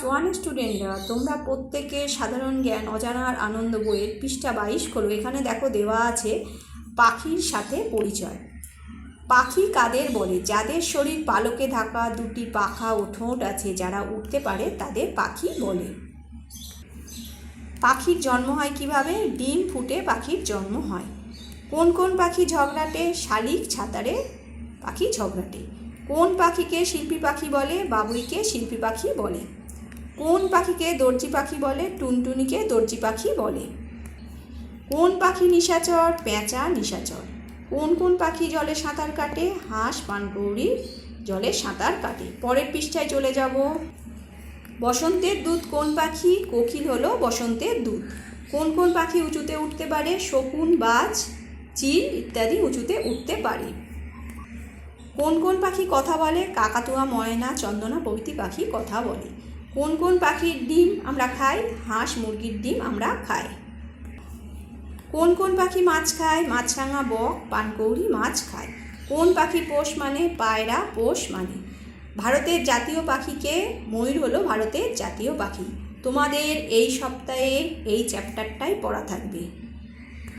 One স্টুডেন্টরা, তোমরা প্রত্যেকে সাধারণ জ্ঞান অজানার আনন্দ বইয়ের পৃষ্ঠা 22 খোলো। এখানে দেখো দেওয়া আছে পাখির সাথে পরিচয়। পাখি কাদের বলে? যাদের শরীর পালকে ঢাকা, দুটি পাখা ও ঠোঁট আছে, যারা উঠতে পারে তাদের পাখি বলে। পাখির জন্ম হয় কিভাবে? ডিম ফুটে পাখির জন্ম হয়। কোন কোন পাখি ঝগড়াটে? শালিক, ছাতারে পাখি ঝগড়াটে। কোন পাখিকে শিল্পী পাখি বলে? বাবুইকে শিল্পী পাখি বলে। কোন পাখিকে দর্জি পাখি বলে? টুনটুনিকে দর্জি পাখি বলে। কোন পাখি নিশাচর? পেঁচা নিশাচর। কোন কোন পাখি জলে সাঁতার কাটে? হাঁস, পানকৌড়ি জলে সাঁতার কাটে। পরের পৃষ্ঠায় চলে যাব। বসন্তের দূত কোন পাখি? কোকিল হলো বসন্তের দূত। কোন কোন পাখি উঁচুতে উঠতে পারে? শকুন, বাজ, চিল ইত্যাদি উঁচুতে উঠতে পারে। কোন কোন পাখি কথা বলে? কাকাতুয়া, ময়না, চন্দনা প্রভৃতি পাখি কথা বলে। কোন কোন পাখির ডিম আমরা খাই? হাঁস, মুরগির ডিম আমরা খাই। কোন কোন পাখি মাছ খায়? মাছরাঙা, বক, পানকৌড়ি মাছ খায়। কোন পাখি পোষ মানে? পায়রা পোষ মানে। ভারতের জাতীয় পাখিকে? ময়ূর হলো ভারতের জাতীয় পাখি। তোমাদের এই সপ্তাহে এই চ্যাপ্টারটাই পড়া থাকবে।